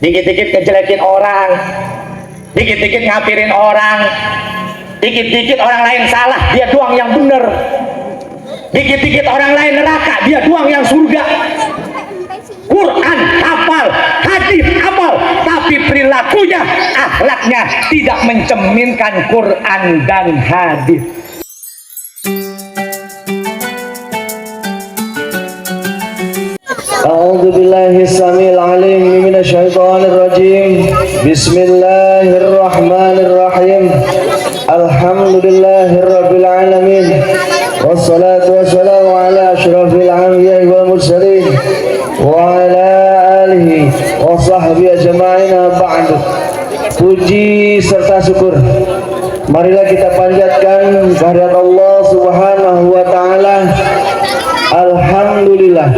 dikit-dikit ngejelekin orang, dikit-dikit ngapirin orang, dikit-dikit orang lain salah, dia doang yang bener, dikit-dikit orang lain neraka, dia doang yang surga. Quran hafal, hadis hafal, tapi perilakunya, akhlaknya tidak mencerminkan Quran dan hadis. A'udzu billahi samil alim minasyaitonir rajim. Bismillahirrahmanirrahim. Alhamdulillahirabbil alamin. Wassalatu wassalamu ala asyrafil anbiya'i wal mursalin wa ala alihi wa sahbihi ajma'in ba'du. Puji serta syukur marilah kita panjatkan kehadirat Allah Subhanahu wa taala. Alhamdulillah,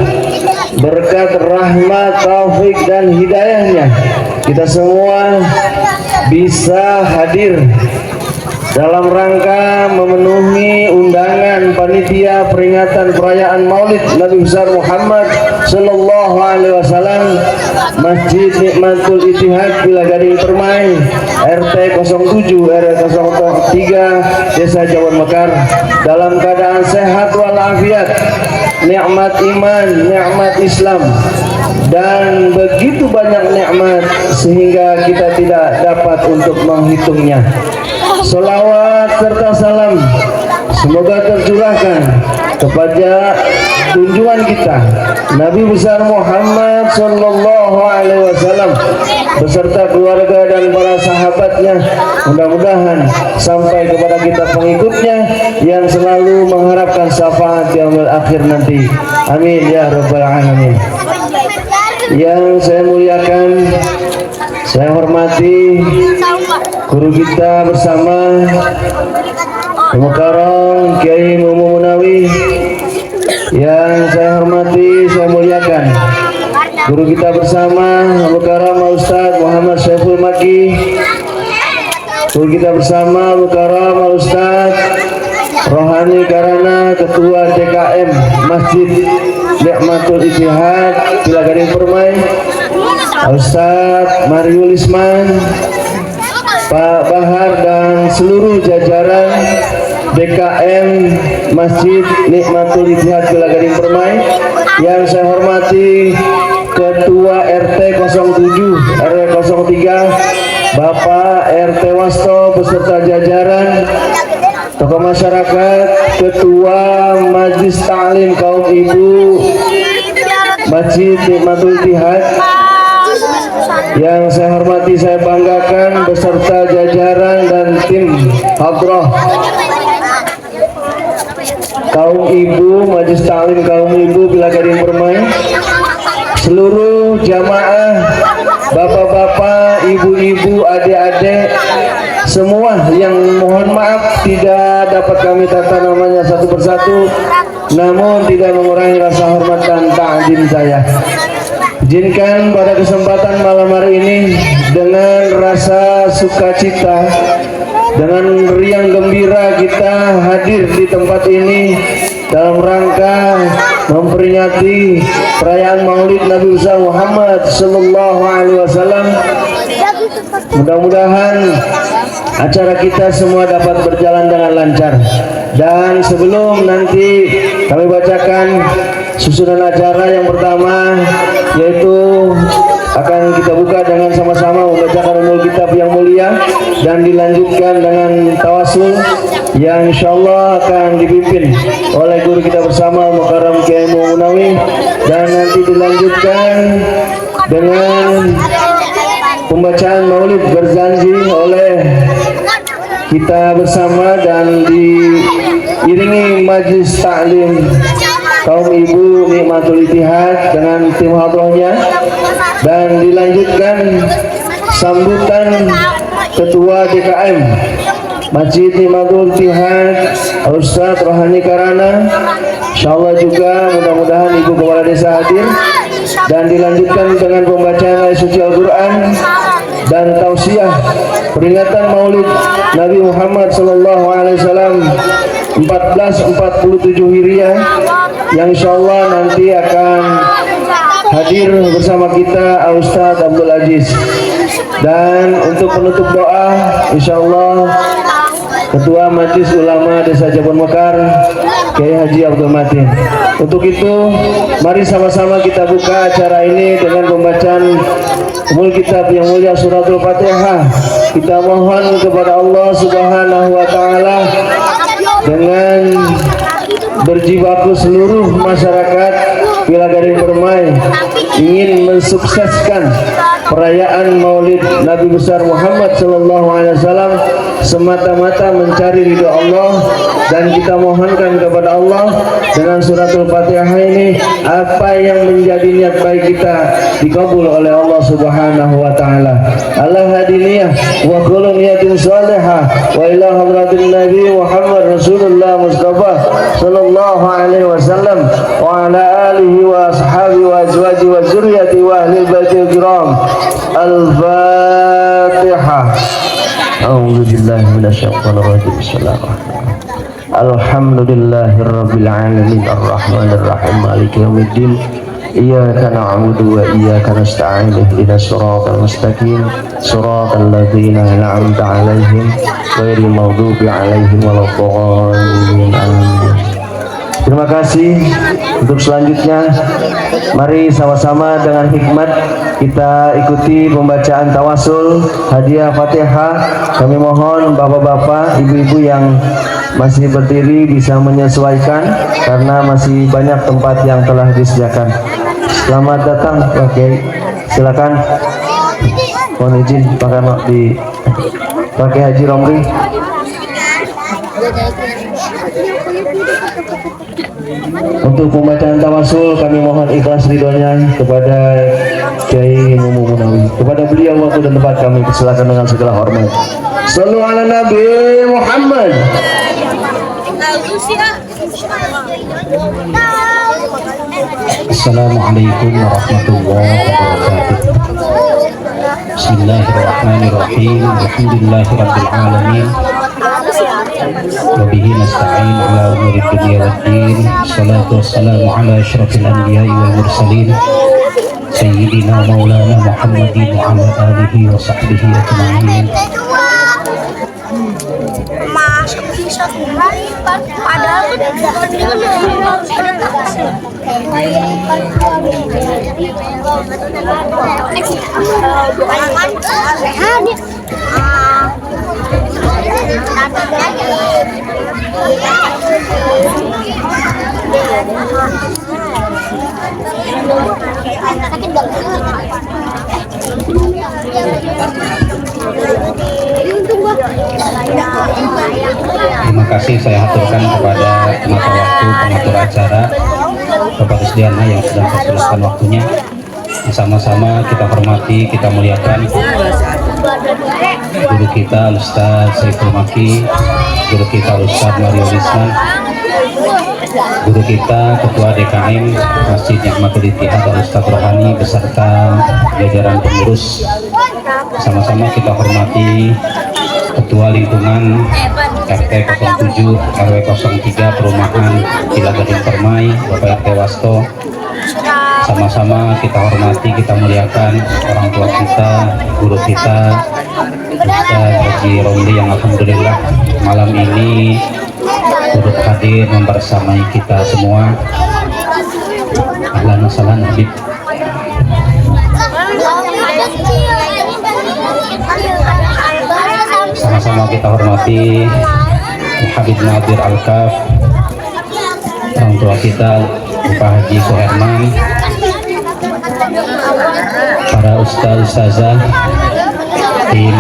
berkat rahmat, taufik dan hidayahnya kita semua bisa hadir dalam rangka memenuhi undangan panitia peringatan perayaan Maulid Nabi besar Muhammad Sallallahu Alaihi Wasallam, Masjid Nikmatul Ittihad Villa Gading Permai, RT 07 RW 03 Desa Jawon Mekar, dalam keadaan sehat walafiat, nikmat iman, nikmat Islam, dan begitu banyak nikmat sehingga kita tidak dapat untuk menghitungnya. Salawat serta salam semoga tercurahkan kepada junjungan kita Nabi besar Muhammad Sallallahu Alaihi Wasallam beserta keluarga dan para sahabatnya. Mudah-mudahan sampai kepada kita pengikutnya yang selalu mengharapkan syafaat yaumil akhir nanti. Amin ya rabbal alamin. Yang saya muliakan, saya hormati guru kita bersama Mukarram Kiai Mumu Munawi. Yang saya hormati, saya muliakan guru kita bersama Mukarram Ustaz Muhammad Syaiful Maki. Guru kita bersama Mukarram Ustaz Rohani Karana, Ketua DKM Masjid Nikmatul Ittihad Villa Gading Permai, Ustaz Mario Lisman, Pak Bahar dan seluruh jajaran DKM Masjid Nikmatul Ittihad Villa Gading Permai. Yang saya hormati Ketua RT 07 RW 03 Bapak RT Wasto beserta jajaran, tokoh masyarakat, Ketua Majelis Ta'lim kaum ibu Masjid Nikmatul Ittihad. Yang saya hormati, saya banggakan beserta jajaran dan tim hadrah kaum ibu Majelis Ta'lim kaum ibu Villa Gading Permai, seluruh jamaah, bapak-bapak, ibu-ibu, adik-adik, semua yang mohon maaf tidak dapat kami tata namanya satu persatu, namun tidak mengurangi rasa hormat dan ta'zim saya. Izinkan pada kesempatan malam hari ini dengan rasa sukacita, dengan riang gembira kita hadir di tempat ini dalam rangka memperingati perayaan Maulid Nabi besar Muhammad Sallallahu Alaihi Wasallam. Mudah-mudahan acara kita semua dapat berjalan dengan lancar. Dan sebelum nanti kami bacakan susunan acara yang pertama, yaitu akan kita buka dengan sama-sama membacakan Ummul Kitab yang mulia dan dilanjutkan dengan tawasul yang insyaallah akan dipimpin oleh guru kita bersama Mukarram Kiai Munawi, dan nanti dilanjutkan dengan pembacaan Maulid berjanji oleh kita bersama dan diiringi Majelis Ta'lim kaum ibu Nikmatul Ittihad dengan tim hadrahnya, dan dilanjutkan sambutan Ketua DKM Masjid Nikmatul Ittihad Ustaz Rohani Karana. Insyaallah juga mudah-mudahan ibu kepala desa hadir, dan dilanjutkan dengan pembacaan ayat suci Al-Quran dan tausiah peringatan Maulid Nabi Muhammad Sallallahu Alaihi Wasallam 1447 Hijriah, yang insyaallah nanti akan hadir bersama kita Ustadz Abdul Aziz. Dan untuk penutup doa, insyaallah Ketua Majelis Ulama Desa Jabon Mekar, Kiai Haji Abdul Matin. Untuk itu, mari sama-sama kita buka acara ini dengan pembacaan umul kitab yang mulia suratul Fatihah. Kita mohon kepada Allah Subhanahu wa taala dengan berjibaku seluruh masyarakat Wilayah Permai ingin mensukseskan perayaan Maulid Nabi besar Muhammad sallallahu alaihi wasallam semata-mata mencari ridha Allah, dan kita mohonkan kepada Allah dengan suratul Fatihah ini apa yang menjadi niat baik kita dikabul oleh Allah Subhanahu wa taala. Allah hadiniyah wa kullu niyatin salihah wa ila hadratin Nabi Muhammad Rasulullah Mustafa sallallahu alaihi wasallam wa ala alihi wa ashabi wa azwaji wa zurriyyati wa ahli baitil kiram. Al-Fatihah. A'udzu billahi minasyaitonir rajim. Bismillahirrahmanirrahim. Alhamdulillahirabbil alamin arrahmanir rahim maliki yaumiddin. Iyyaka na'budu wa iyyaka nasta'in ihdinas siratal mustaqim siratal ladzina an'amta 'alaihim ghairil maghdubi 'alaihim waladdallin. Amin. Terima kasih. Untuk selanjutnya, mari sama-sama dengan hikmat kita ikuti pembacaan tawasul hadiah Fatihah. Kami mohon bapak-bapak, ibu-ibu yang masih berdiri bisa menyesuaikan karena masih banyak tempat yang telah disediakan. Selamat datang, Oke. Silakan. Mohon izin Pakai Haji Romli. Untuk pembacaan tawasul kami mohon ikhlas ridhonya kepada Kiai Mumu Munawi. Kepada beliau waktu dan tempat kami persilakan dengan segala hormat. Shallu ala Nabi Muhammad. Assalamualaikum warahmatullahi wabarakatuh. Bismillahirrahmanirrahim. Alhamdulillahirabbil alamin. Wabihi nasta'in ala umuri dunya waddin. Salatu wassalamu ala asyrafil anbiya'i wal mursalin Sayyidina Maulana Muhammadin wa ala alihi wa sahbihi ajma'in. Terima kasih saya haturkan kepada penata waktu, pengatur acara, Bapak Kusdiana yang sedang mempersiapkan waktunya. Sama-sama kita hormati, kita muliakan guru kita Ustaz Saiful Maki, guru kita Ustaz Mario Wisman, guru kita Ketua DKM Masjid Ni'matul Ittihad Ustaz Rohani beserta jajaran pengurus. Sama-sama kita hormati Ketua Lingkungan RT 07 RW 03 Perumahan Wilayah Permai Bapak RT Wasto. Sama-sama kita hormati, kita muliakan orang tua kita, guru kita Ustaz Haji Romli yang alhamdulillah malam ini turut hadir membersamai kita semua. Ahlan wa sahlan Habib. Sama-sama kita hormati Habib Nadir Al-Kaf, orang tua kita Bapak Haji Suherman, para ustaz-ustazah, tim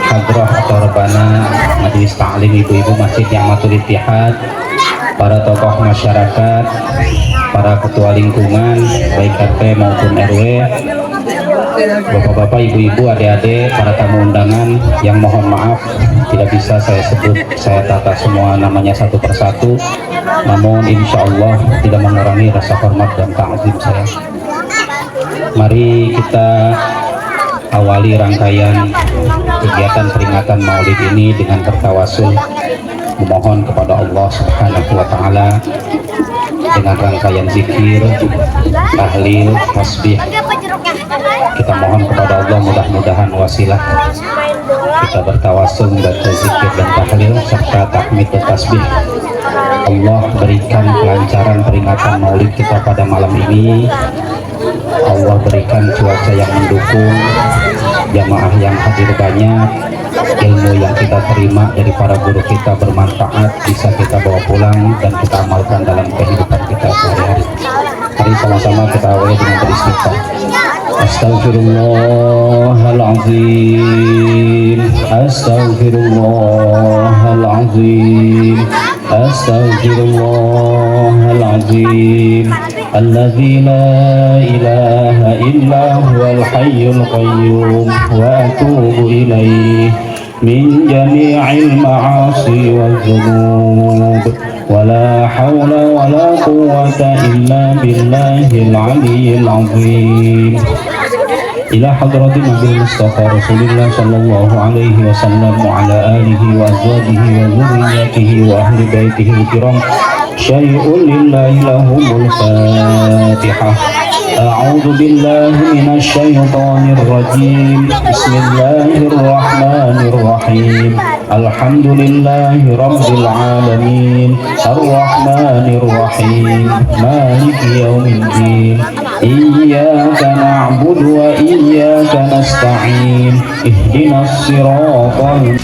hadroh atau rebana majelis ta'lim ibu-ibu Masjid Ni'matul Ittihad, para tokoh masyarakat, para ketua lingkungan baik RT maupun RW, bapak-bapak, ibu-ibu, adik-adik, para tamu undangan yang mohon maaf tidak bisa saya sebut, saya tata semua namanya satu persatu, namun insya Allah tidak mengurangi rasa hormat dan ta'zim saya. Mari kita awali rangkaian kegiatan peringatan Maulid ini dengan bertawasul, memohon kepada Allah Subhanahu wa Ta'ala dengan rangkaian zikir, tahlil, tasbih. Kita mohon kepada Allah mudah-mudahan wasilah kita bertawasul membaca zikir dan tahlil serta tahmid dan tasbih. Allah berikan kelancaran peringatan maulid kita pada malam ini. Allah berikan cuaca yang mendukung, jamaah yang hadir banyak, ilmu yang kita terima dari para guru kita bermanfaat, bisa kita bawa pulang dan kita amalkan dalam kehidupan kita sehari-hari. Mari sama-sama kita awali dengan beristighfar. Astaghfirullahaladzim, astaghfirullahaladzim, astaghfirullahaladzim. Alladzi la ilaha illa huwal hayyul qayyum wa atubu ilaih min jami'il ma'asi wal dhunub wa la hawla wa la quwwata illa billahil aliyyil azim. Ila hadratin Nabi Mustafa Rasulullah sallallahu alaihi wasallam wa ala alihi wa azwajihi wa dzurriyyatihi wa ahli baitihi al-kiram. Syai'un lillahi lahumul Fatihah. A'udzu billahi minasy syaithanir rajim. Bismillahirrahmanirrahim. Alhamdulillahi rabbil alamin. Arrahmanir rahim. Maliki yaumiddin. Iyyaka na'budu wa iyyaka nasta'in. Ihdinas siratal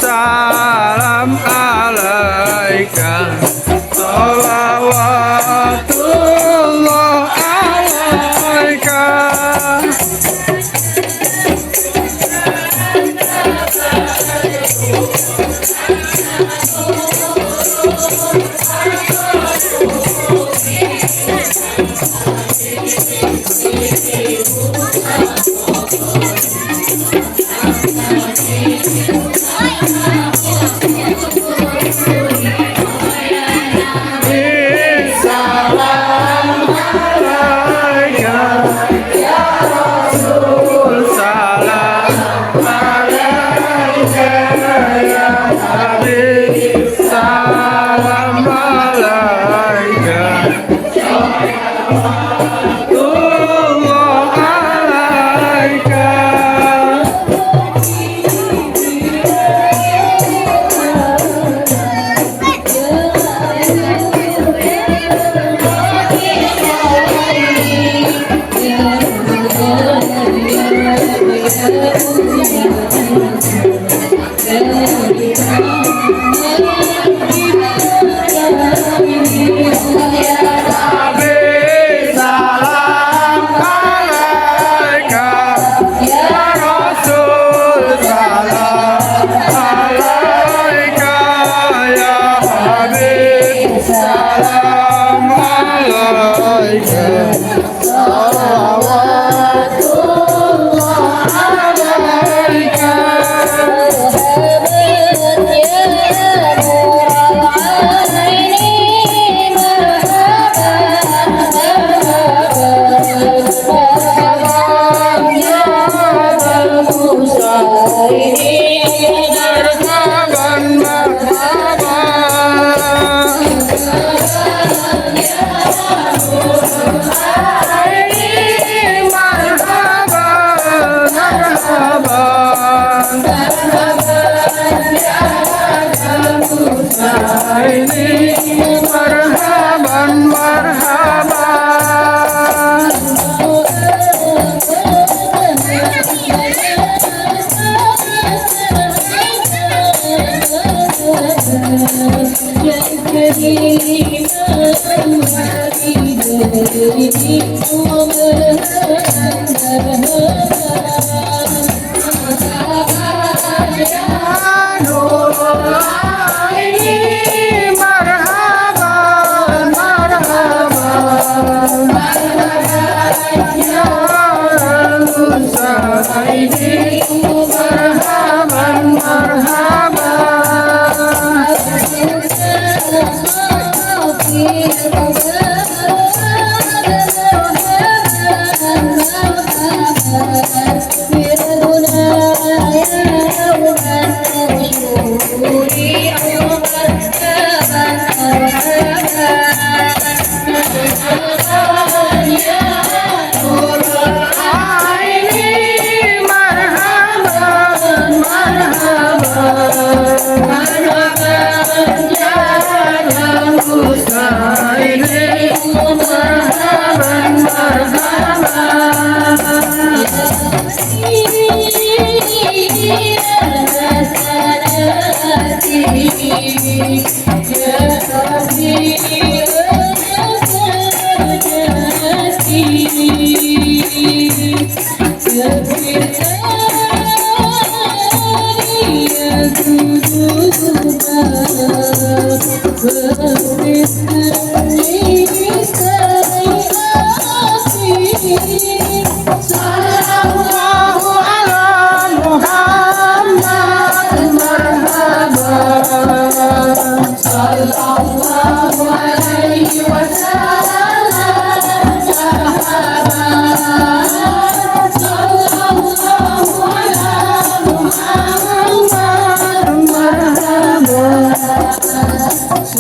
salam alaika salawatullah alaika.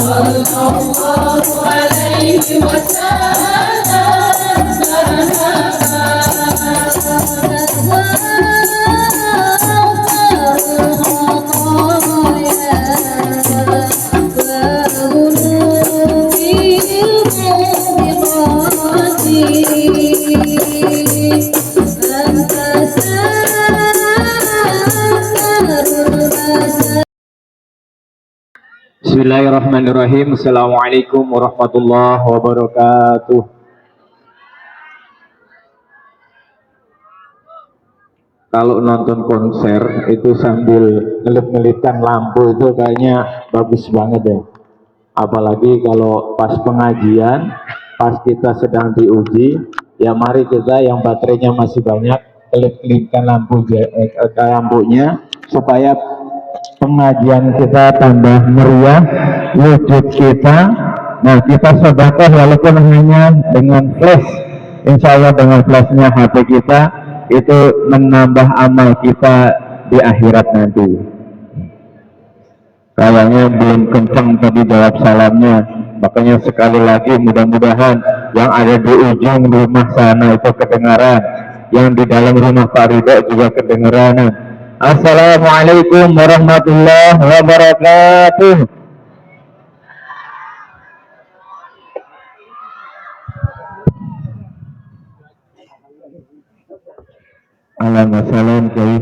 Sallallahu alaihi wasallam. Bismillahirrahmanirrahim. Assalamualaikum warahmatullahi wabarakatuh. Kalau nonton konser itu sambil ngelip-ngelipkan lampu itu kayaknya bagus banget ya. Apalagi kalau pas pengajian, pas kita sedang diuji, ya mari kita yang baterainya masih banyak, kelip-kelipkan lampunya supaya pengajian kita tambah meriah, wujud kita. Nah, kita sedekah walaupun hanya dengan flash, insya Allah dengan flashnya HP kita itu menambah amal kita di akhirat nanti. Kayaknya belum kencang tadi jawab salamnya, makanya sekali lagi mudah-mudahan yang ada di ujung rumah sana itu kedengaran, yang di dalam rumah Pak Ridho juga kedengaran. Assalamualaikum warahmatullahi wabarakatuh. Alhamdulillah, Kiai.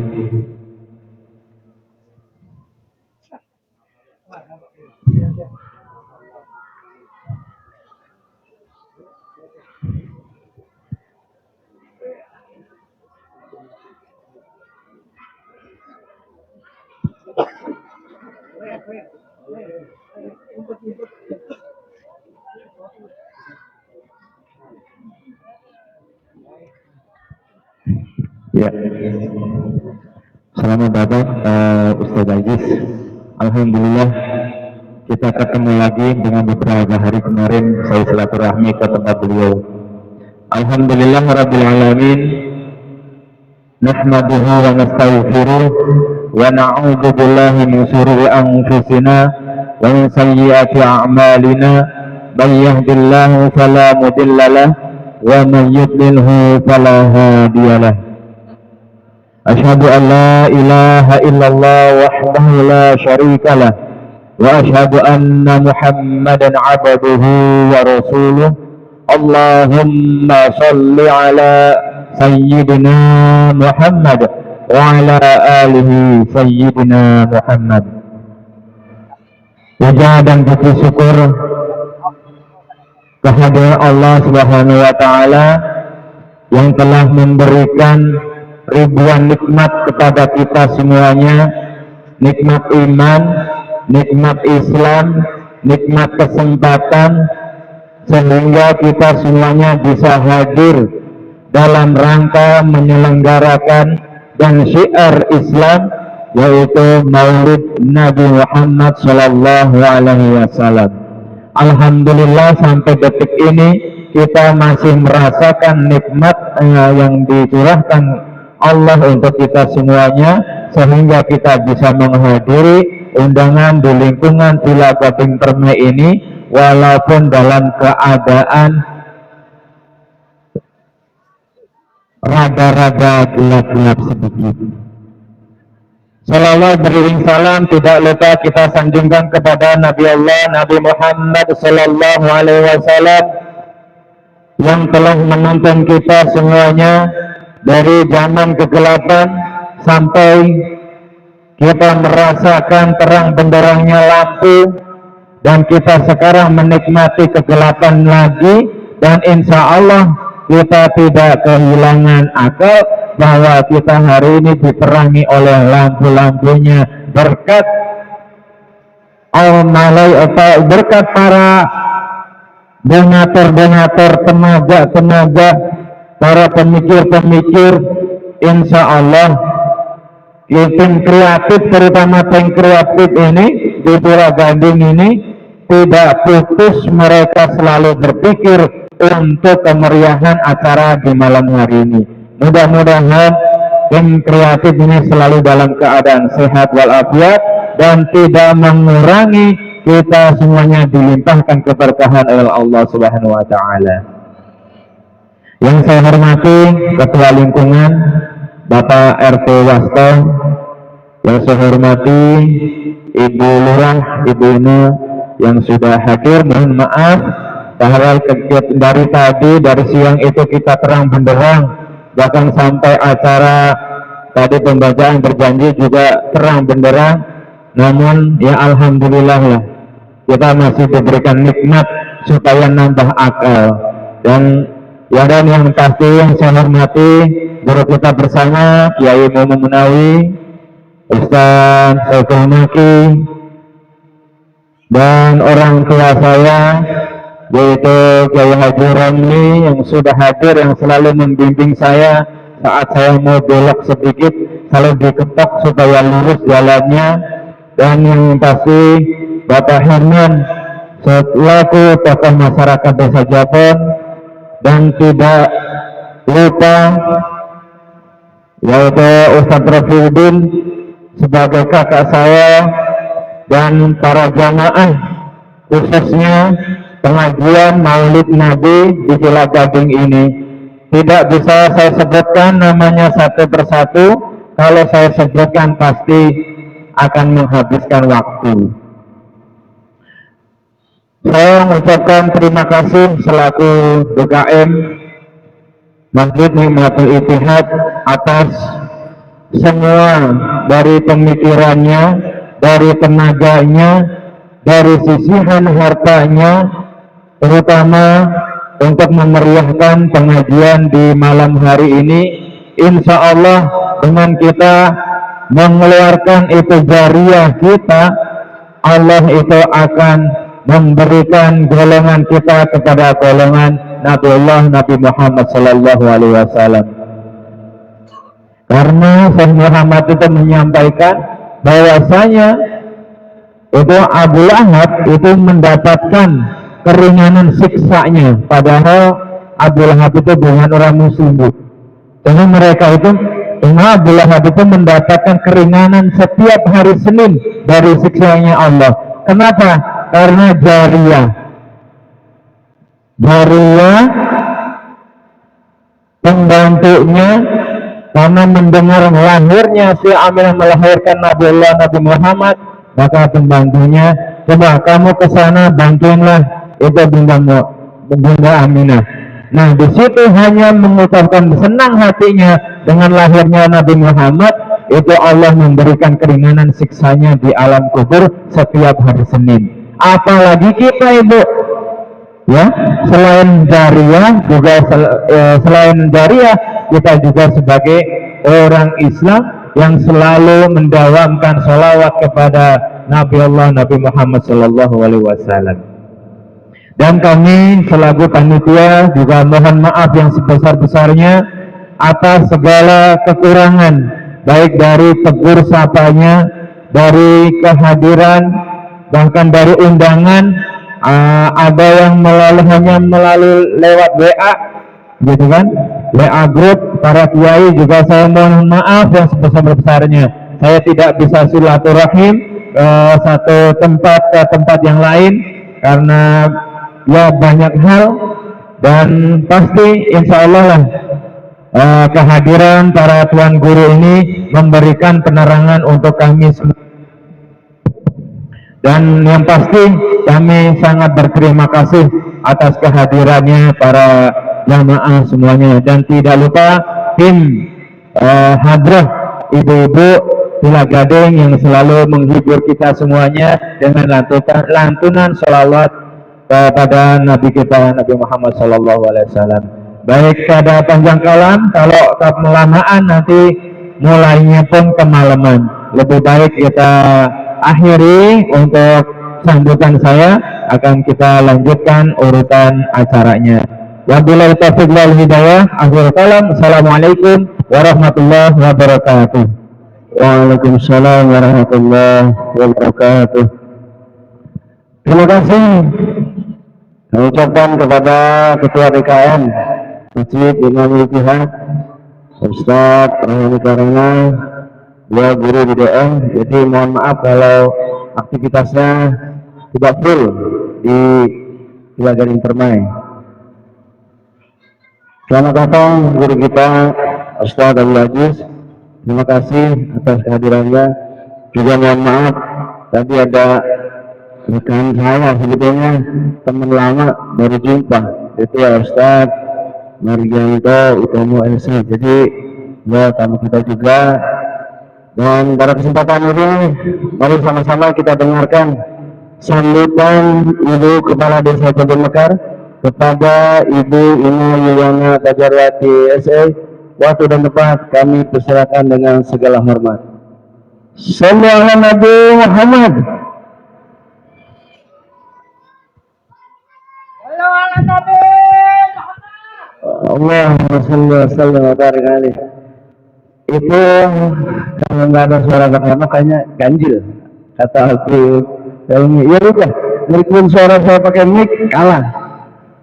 Ya, selamat datang Ustaz Aziz. Alhamdulillah kita ketemu lagi dengan beberapa hari kemarin saya silaturahmi ke tempat beliau. Alhamdulillah Rabbil Alamin. Nahmaduhu wa nastaghfiruh wa na'udzu billahi min shururi anfusina wa min sayyiati a'malina. May yahdihillahu fala mudilla lahu wa may yudlilhu fala hadiyalah. Asyhadu an la ilaha illallah wahdahu la syarika lah wa asyhadu anna Muhammadan abduhu wa rasuluh. Allahumma salli ala sayyidina Muhammad wa ala alihi sayyidina Muhammad. Puja dan puji syukur kehadirat Allah Subhanahu wa taala yang telah memberikan ribuan nikmat kepada kita semuanya, nikmat iman, nikmat Islam, nikmat kesempatan, sehingga kita semuanya bisa hadir dalam rangka menyelenggarakan dan syiar Islam, yaitu Maulid Nabi Muhammad Sallallahu Alaihi Wasallam. Alhamdulillah sampai detik ini kita masih merasakan nikmat yang dicurahkan Allah untuk kita semuanya, sehingga kita bisa menghadiri undangan di lingkungan Villa Gading Permai ini walaupun dalam keadaan rada-rada gelap-gelap sedikit. Salawat beriring salam tidak lupa kita sanjungkan kepada Nabi Allah Nabi Muhammad Sallallahu Alaihi Wasallam yang telah menuntun kita semuanya dari zaman kegelapan sampai kita merasakan terang benderangnya lampu, dan kita sekarang menikmati kegelapan lagi, dan insya Allah kita tidak kehilangan akal bahwa kita hari ini diterangi oleh lampu-lampunya berkat berkat para donatur-donatur, tenaga-tenaga, para pemikir-pemikir. Insya Allah tim kreatif, terutama tim kreatif ini di Villa Gading ini tidak putus, mereka selalu berpikir untuk kemeriahan acara di malam hari ini. Mudah-mudahan tim kreatif ini selalu dalam keadaan sehat walafiat dan tidak mengurangi, kita semuanya dilimpahkan keberkahan oleh Allah Subhanahu wa taala. Yang saya hormati Ketua Lingkungan Bapak RT Wasto, yang saya hormati Ibu Lurah, Ibu Inu yang sudah hadir, mohon maaf bahwa dari tadi, dari siang itu kita terang benderang, bahkan sampai acara tadi pembacaan berjanji juga terang benderang. Namun ya alhamdulillah lah, kita masih diberikan nikmat supaya nambah akal. Dan yang pasti yang saya hormati guru kita bersama Kiai Muhammad Munawi, Ustaz Saiful Maki, dan orang tua saya yaitu Kiai Haji Ramli yang sudah hadir, yang selalu membimbing saya saat saya mau belok sedikit selalu diketok supaya lurus jalannya. Dan yang pasti Bapak Herman selaku tokoh masyarakat Desa Japon, dan tidak lupa yaitu Ustadz Rafiuddin sebagai kakak saya, dan para jamaah khususnya pengajian Maulid Nabi di Villa Gading ini. Tidak bisa saya sebutkan namanya satu persatu, kalau saya sebutkan pasti akan menghabiskan waktu. Saya mengucapkan terima kasih selaku DKM Masjid Nikmatul Ittihad atas semua dari pemikirannya, dari tenaganya, dari sisihan hartanya, terutama untuk memeriahkan pengajian di malam hari ini. Insya Allah dengan kita mengeluarkan itu jariah kita, Allah itu akan memberikan golongan kita kepada golongan Nabiullah Nabi Muhammad Sallallahu Alaihi Wasallam. Karena Syekh Muhammad itu menyampaikan bahwasanya itu Abu Lahab itu mendapatkan keringanan siksanya, padahal Abu Lahab itu bukan orang muslim. Jadi mereka itu, Abu Lahab itu mendapatkan keringanan setiap hari Senin dari siksanya Allah. Kenapa? Karena jariah pembantunya, karena mendengar lahirnya si Aminah melahirkan Nabiullah Nabi Muhammad, maka pembantunya, coba kamu ke sana bantuinlah itu Bunda Aminah. Nah, di situ hanya mengucapkan senang hatinya dengan lahirnya Nabi Muhammad, itu Allah memberikan keringanan siksanya di alam kubur setiap hari Senin. Apalagi kita, Ibu, ya, selain jariah juga selain jariah, kita juga sebagai orang Islam yang selalu mendawamkan sholawat kepada Nabi Allah Nabi Muhammad Sallallahu Alaihi Wasallam. Dan kami selaku panitia juga mohon maaf yang sebesar-besarnya atas segala kekurangan, baik dari tegur sapanya, dari kehadiran, bahkan dari undangan. Ada yang hanya melalui lewat WA, gitu kan, WA grup para kiai. Juga saya mohon maaf yang sebesar-besarnya, saya tidak bisa silaturahim satu tempat ke tempat yang lain karena ya banyak hal. Dan pasti insya Allah lah kehadiran para tuan guru ini memberikan penerangan untuk kami semua. Dan yang pasti kami sangat berterima kasih atas kehadirannya para jamaah semuanya. Dan tidak lupa tim hadrah ibu-ibu Villa Gading yang selalu menghibur kita semuanya dengan lantunan sholawat kepada Nabi kita Nabi Muhammad Sallallahu Alaihi Wasallam. Baik, pada panjang kalam, kalau kelamaan nanti mulainya pun kemalaman. Lebih baik kita akhiri untuk sambutan saya, akan kita lanjutkan urutan acaranya. Wabillahi taufiq wal hidayah. Akhir kalam. Assalamualaikum warahmatullahi wabarakatuh. Waalaikumsalam warahmatullahi wabarakatuh. Terima kasih saya ucapkan kepada Ketua DKM Masjid Nikmatul Ittihad Ustaz Rahmi Karana, beliau guru di DM. Jadi mohon maaf kalau aktivitasnya tidak full di Villa Gading Permai. Selamat datang guru kita Ustaz Abdul Aziz, terima kasih atas kehadirannya. Juga mohon maaf tadi ada rekan saya, sebetulnya teman lama baru jumpa, itu ya Ustaz Margianto Utomo LC. Jadi ya tamu kita juga. Dan pada kesempatan ini mari sama-sama kita dengarkan sambutan Ibu Kepala Desa Kebun Mekar kepada Ibu Ina Yuwana Bajarwati SE. Waktu dan tempat kami persilakan dengan segala hormat. Sallallahu alaihi Nabi Muhammad. Allahumma shalli wa sallim wa barik alaihi. Itu kalau nggak ada suara bersama kayaknya ganjil kata aku. Ya udah, meskipun suara saya pakai mic kalah.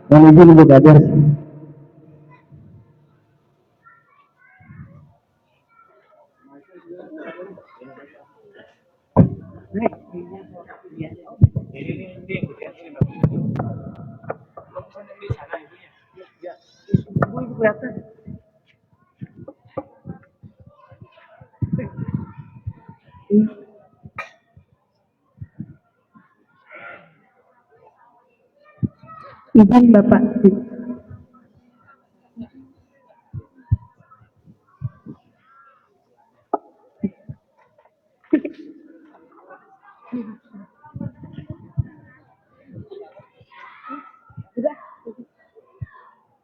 Mohon izin Ibu Kader. Izin Bapak.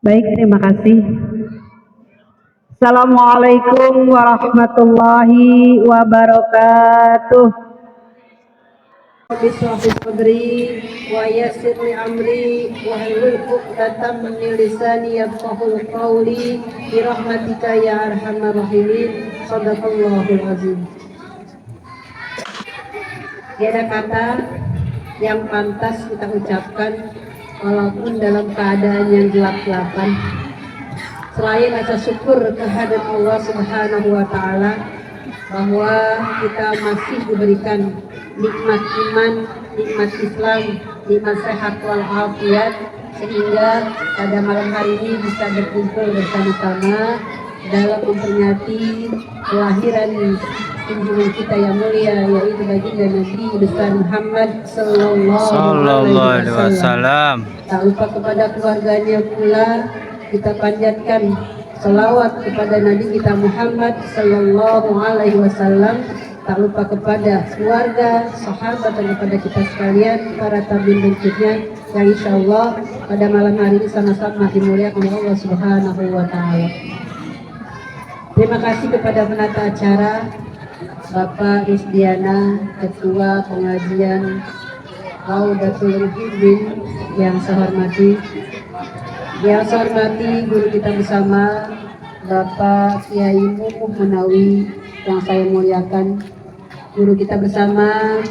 Baik, terima kasih. Assalamualaikum warahmatullahi wabarakatuh. Bismillahirrahmanirrahim. Sadri wa yassir li amri wa hlul 'uqdatam min lisani yafqahul qawli bi rahmatika ya arhamar rahimin. Shadaqallahul azim. Tiada kata yang pantas kita ucapkan walaupun dalam keadaan yang gelap-gelapan selain rasa syukur kehadirat Allah Subhanahu wa taala bahwa kita masih diberikan nikmat iman, nikmat Islam, nikmat sehat walafiat sehingga pada malam hari ini bisa berkumpul bersama-sama dalam memperingati kelahiran junjungan kita yang mulia yaitu baginda Nabi besar Muhammad sallallahu alaihi wasallam. Tak lupa kepada keluarganya pula kita panjatkan selawat kepada Nabi kita Muhammad sallallahu alaihi wasallam. Tak lupa kepada keluarga, sahabat dan kepada kita sekalian para tabi'in berikutnya yang insya Allah pada malam hari ini sama-sama dimuliakan oleh Allah Subhanahu wa taala. Terima kasih kepada penata acara Bapak Rizdiana, Ketua Pengajian Raudatul Muhibbin yang saya hormati. Yang saya hormati guru kita bersama Bapak Kiai Muhammad Munawi yang saya muliakan, guru kita bersama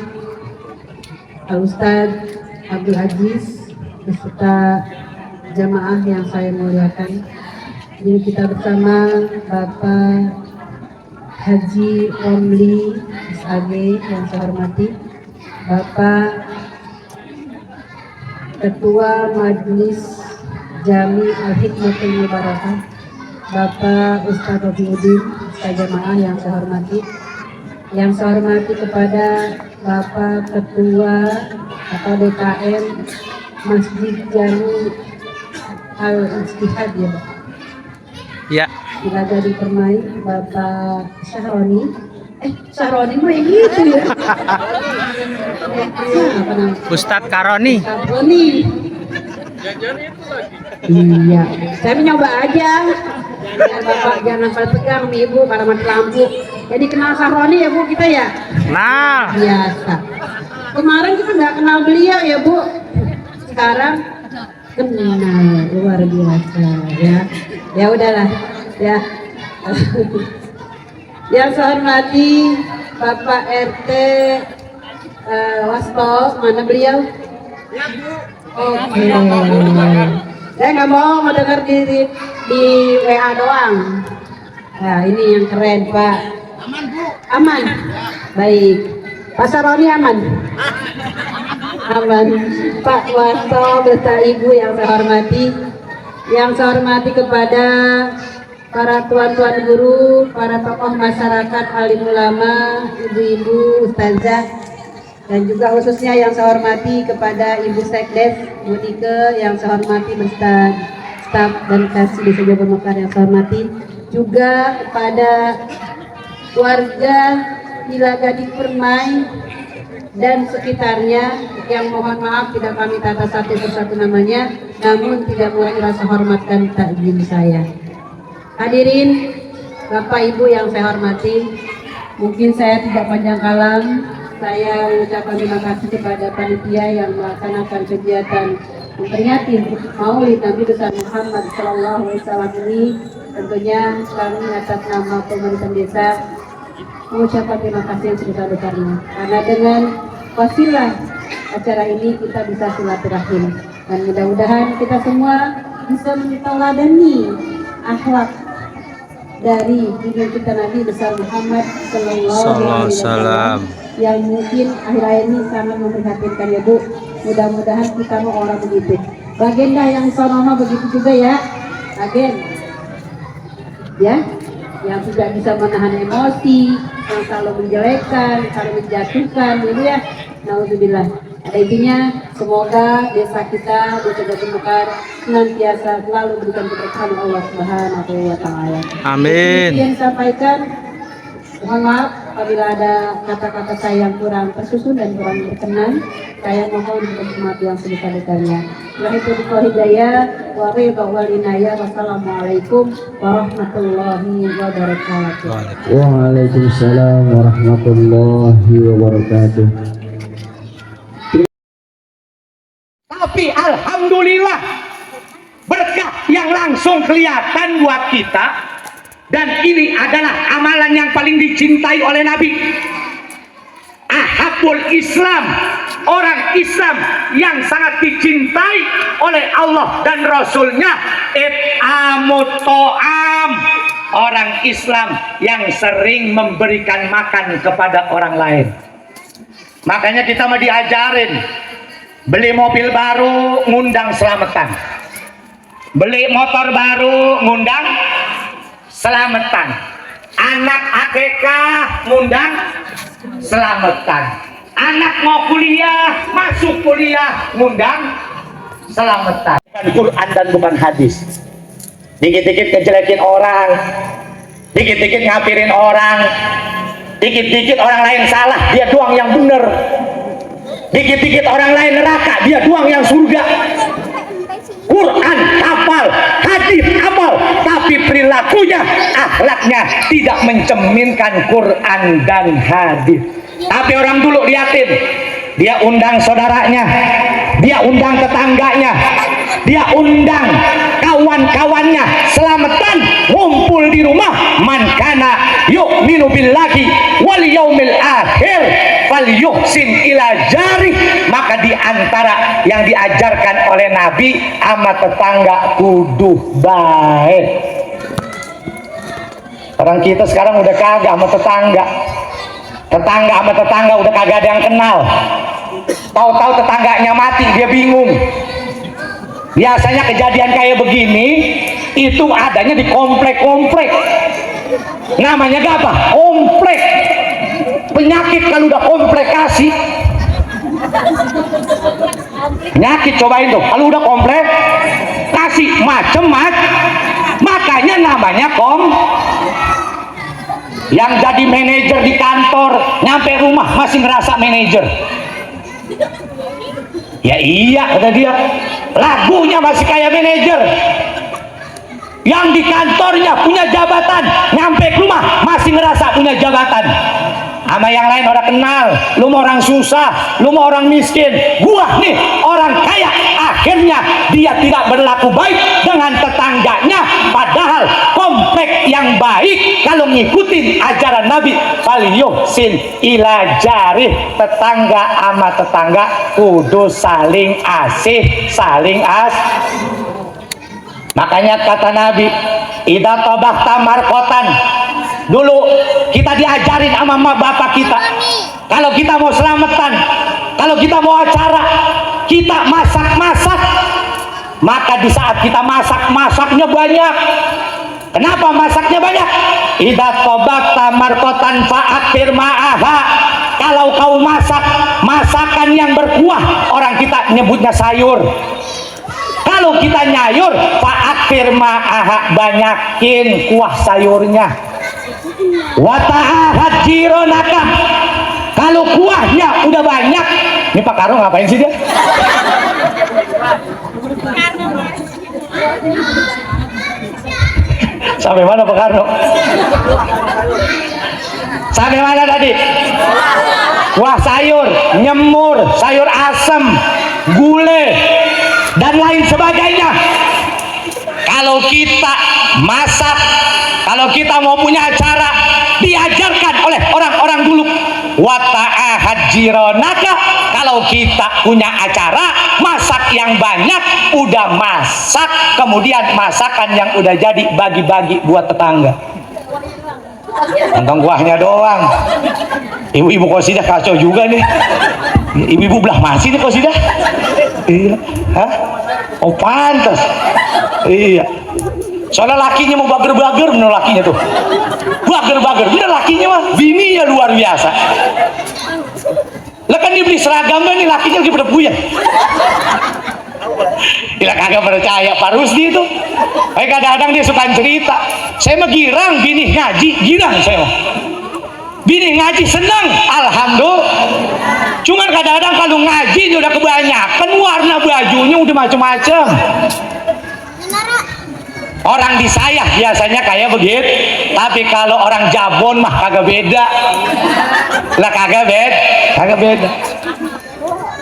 Al-Ustadz Abdul Aziz beserta jamaah yang saya muliakan, guru kita bersama Bapak Haji Romli SAG yang saya hormati, Bapak Ketua Majelis Jami Al-Hikmatul Mubarakah, Bapak Ustadz Rofiuddin, jamaah yang saya hormati. Yang saya hormati kepada Bapak Ketua atau DKM Masjid Jami Al-Ijtihad ya Pak. Ya. Silaga dipermai Bapak Syahroni. Syahroni mah yang gitu ya. Apa namanya? Ustadz Karoni. Syahroni. Iya, saya nyoba aja. Biar Bapak jangan pada tegang nih Ibu karena mati lampu. Jadi kenal Syahroni ya Bu kita ya? Nah. Biasa. Kemarin kita nggak kenal beliau ya Bu. Sekarang kenal, luar biasa ya. Ya udahlah ya. Yang saya hormati Bapak RT Wasto, mana beliau? Ya Bu. Oke. Saya nggak mau dengar di WA doang. Nah ini yang keren Pak. Aman Bu. Aman. Baik. Pak Saroni aman. Aman. Pak Wasto beserta Ibu yang saya hormati. Yang saya hormati kepada para tuan-tuan guru, para tokoh masyarakat, alim ulama, ibu-ibu, ustazah, dan juga khususnya yang saya hormati kepada Ibu Sekdes, Bu Nike, yang saya hormati beserta staf dan kasih di Desa Mekar yang saya hormati, juga kepada warga Hilagadi Permai dan sekitarnya yang mohon maaf tidak kami tata satu persatu namanya, namun tidak mengurangi rasa hormat dan takzim saya. Hadirin Bapak Ibu yang saya hormati, mungkin saya tidak panjang kalam. Saya mengucapkan terima kasih kepada panitia yang melaksanakan kegiatan memperingati Maulid Nabi besar Muhammad Sallallahu Alaihi Wasallam ini. Tentunya kami atas nama pemerintah desa mengucapkan terima kasih yang sebesar-besarnya, karena dengan wasilah acara ini kita bisa silaturahim, dan mudah-mudahan kita semua bisa menteladani akhlak dari junjungan kita Nabi besar Muhammad Sallallahu Alaihi Wasallam yang mungkin akhir-akhir ini sangat memprihatinkan ya Bu. Mudah-mudahan kita mau orang begitu. Bagenda yang sonono begitu juga ya, agen ya, yang tidak bisa menahan emosi, yang selalu menjelekkan, selalu menjatuhkan, gitu ya. Nauzubillah. Ada intinya, semoga desa kita, desa Jati Mekar senantiasa selalu diberikan keberkahan Allah Subhanahu wa Ta'ala. Amin. Yang sampaikan, mohon maaf apabila ada kata-kata saya yang kurang tersusun dan kurang berkenan. Saya mohon untuk maaf yang sebesar-besarnya. Wahai hidayah, wa ridha wal inayah. Wassalamualaikum warahmatullahi wabarakatuh. Waalaikumsalam warahmatullahi wabarakatuh. Tapi alhamdulillah berkah yang langsung kelihatan buat kita, dan ini adalah amalan yang paling dicintai oleh Nabi. Ahabul Islam, orang Islam yang sangat dicintai oleh Allah dan Rasulnya, it'amut ta'am, orang Islam yang sering memberikan makan kepada orang lain. Makanya kita mau diajarin, beli mobil baru ngundang selamatan, beli motor baru ngundang selamatan, anak akikah ngundang selamatan, anak mau kuliah, masuk kuliah ngundang selamatan. Bukan Quran dan bukan hadis. Dikit-dikit ngejelekin orang, dikit-dikit ngapirin orang, dikit-dikit orang lain salah, dia doang yang bener. Dikit-dikit orang lain neraka, dia doang yang surga. Quran hafal, hadis hafal, tapi perilakunya, akhlaknya tidak mencerminkan Quran dan hadis. Tapi orang dulu liatin, dia undang saudaranya, dia undang tetangganya, dia undang kawan-kawannya selamatan, ngumpul di rumah. Man kana yu'minu billahi wal yaumil akhir falyuhsin ila jari. Maka di antara yang diajarkan oleh Nabi, ama tetangga kudu baik. Orang kita sekarang udah kagak sama tetangga. Tetangga sama tetangga udah kagak ada yang kenal. Tahu-tahu tetangganya mati, dia bingung. Biasanya kejadian kayak begini itu adanya di komplek-komplek. Namanya apa? Komplek. Penyakit kalau udah komplikasi, penyakit, cobain tuh. Kalau udah komplikasi macem-macem, makanya namanya yang jadi manajer di kantor nyampe rumah masih ngerasa manajer. Ya iya kata dia, lagunya masih kayak manajer. Yang di kantornya punya jabatan, nyampe ke rumah masih ngerasa punya jabatan. Sama yang lain orang kenal, lu mau orang susah, lu mau orang miskin, gua nih orang kaya. Akhirnya dia tidak berlaku baik dengan tetangganya, padahal komplek yang baik kalau ngikutin ajaran Nabi, falyuhsin ila jarih, tetangga sama tetangga kudu saling asih, saling Makanya kata Nabi, idza tabahta marqatan. Dulu kita diajarin sama bapak kita, kalau kita mau selamatan, kalau kita mau acara, kita masak-masak. Maka di saat kita masak-masaknya banyak. Kenapa masaknya banyak? Idza tabahta marqatan fa'akhir ma'aha. Kalau kau masak masakan yang berkuah, orang kita nyebutnya sayur. Kalau kita nyayur, fa'akhir ma'aha, banyakin kuah sayurnya. Wa ta'ahad jironaka. Kalau kuahnya udah banyak, ini Pak Karo ngapain sih dia? Sampai mana Pak Karno? Sampai mana tadi? Kuah sayur, nyemur, sayur asem, gulai, dan lain sebagainya. Kalau kita masak, kalau kita mau punya acara, diajarkan oleh orang-orang dulu. Wata'ahad jironaka, kalau kita punya acara, masak yang banyak, udah masak, kemudian masakan yang udah jadi bagi-bagi buat tetangga. Kantong kuahnya doang. Ibu-ibu Qasidah kacau juga nih. Ibu-ibu belah masih nih Qasidah. Iya. Hah? Oh pantas. Iya. Soalnya lakinya mau bager-bager, bener lakinya tuh. Bager-bager, bener lakinya mah. Bininya luar biasa. Lah kan dibeli seragamnya nih, lakinya lagi pada puyeng. Gila kagak percaya Pak Rusdi itu. Kadang-kadang dia suka cerita. Saya mah girang bini ngaji, girang saya mah. Bini ngaji senang, alhamdulillah. Cuman kadang-kadang kalau ngaji udah kebanyakan, warna bajunya udah macam-macam. Orang disayah biasanya kayak begitu, tapi kalau orang Jabon mah kagak beda. Lah kagak beda.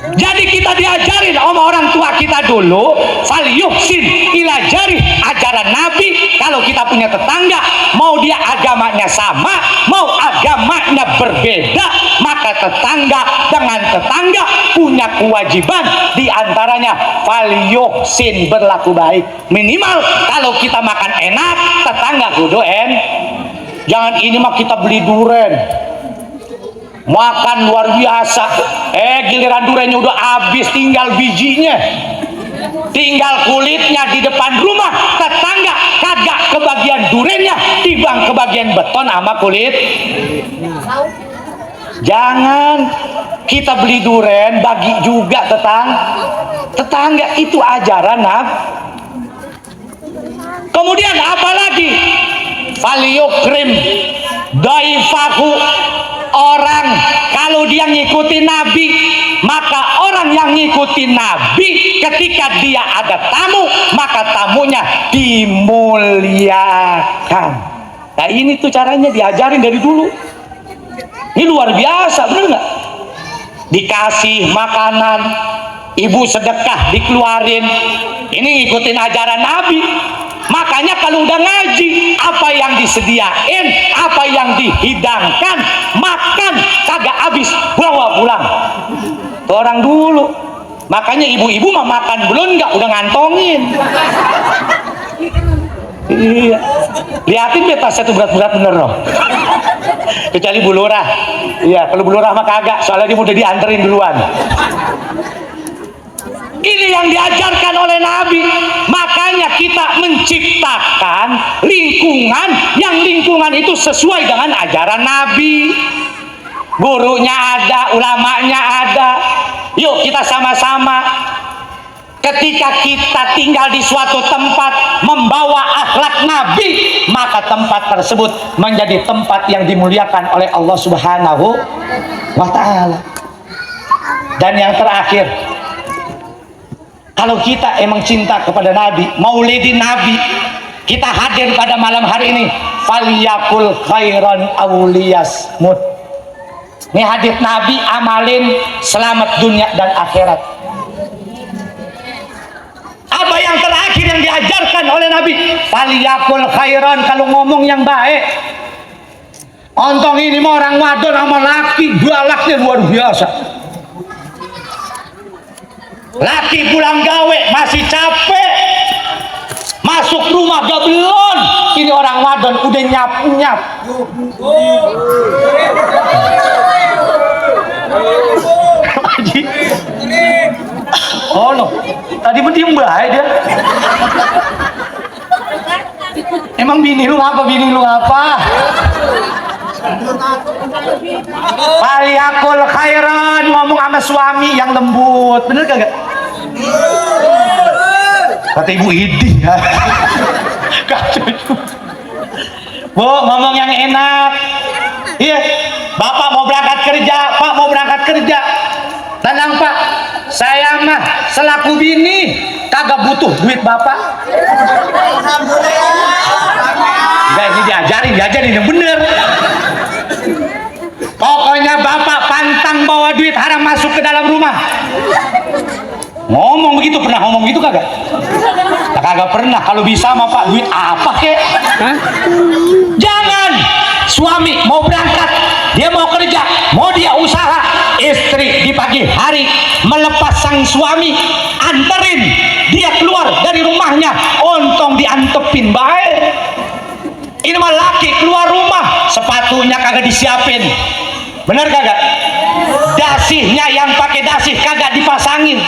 Jadi kita diajarin sama orang tua kita dulu, fal yuhsin ila jari, ajaran Nabi. Kalau kita punya tetangga, mau dia agamanya sama, mau agamanya berbeda, maka tetangga dengan tetangga punya kewajiban, diantaranya fal yuhsin, berlaku baik. Minimal kalau kita makan enak, tetangga kudu jangan ini mah kita beli duren, makan luar biasa, giliran durennya udah habis, tinggal bijinya, tinggal kulitnya di depan rumah, tetangga kagak kebagian durennya, timbang kebagian beton sama kulit. Jangan kita beli duren bagi juga tetangga, itu ajaran Kemudian apalagi faliyukrim daifahu, orang kalau dia ngikutin Nabi, maka orang yang ngikutin Nabi ketika dia ada tamu, maka tamunya dimuliakan. Nah ini tuh caranya diajarin dari dulu. Ini luar biasa, bener nggak? Dikasih makanan, ibu sedekah dikeluarin, ini ngikutin ajaran Nabi. Makanya kalau udah ngaji, apa yang disediain, apa yang dihidangkan, makan kagak habis, bawa pulang. Tuh orang dulu. Makanya ibu-ibu mah makan belum nggak, udah ngantongin. Iya. Liatin deh tasnya tuh berat-berat bener loh. Kecuali Bu Lurah. Iya, kalau Bu Lurah mah kagak, soalnya dia udah dianterin duluan. Ini yang diajarkan oleh Nabi. Makanya kita menciptakan lingkungan, yang lingkungan itu sesuai dengan ajaran Nabi. Gurunya ada, ulamanya ada. Yuk kita sama-sama, ketika kita tinggal di suatu tempat membawa akhlak Nabi, maka tempat tersebut menjadi tempat yang dimuliakan oleh Allah Subhanahu wa Ta'ala. Dan yang terakhir, kalau kita emang cinta kepada Nabi, maulidin Nabi, kita hadir pada malam hari ini, faliyakul khairan awliyasmut. Ini hadis Nabi, amalin, selamat dunia dan akhirat. Apa yang terakhir yang diajarkan oleh Nabi? Faliyakul khairan, kalau ngomong yang baik. Ontong ini mah orang wadon sama laki, galaknya luar biasa. Laki pulang gawe masih capek, masuk rumah gablon, ini orang wadon udah nyap-nyap. Oh no, tadi diem baik dia. Emang bini lu apa? Faliyakul khairan, ngomong sama suami yang lembut, bener kagak? Kata ibu Idi. Kacau. Bu, ngomong yang enak. Iya. Bapak mau berangkat kerja, Pak mau berangkat kerja. Tenang Pak, saya mah selaku bini kagak butuh duit Bapak. Enggak, ini diajarin yang bener. Pokoknya Bapak pantang bawa duit haram masuk ke dalam rumah. Ngomong begitu, pernah ngomong gitu kagak? Kagak pernah. Kalau bisa mah Pak, duit apa kek? Jangan. Suami mau berangkat, dia mau kerja, mau dia usaha, istri di pagi hari melepas sang suami, anterin dia keluar dari rumahnya, ontong diantepin baik. Ini mah laki keluar rumah, sepatunya kagak disiapin, bener kagak? Dasihnya yang pakai dasih kagak dipasangin.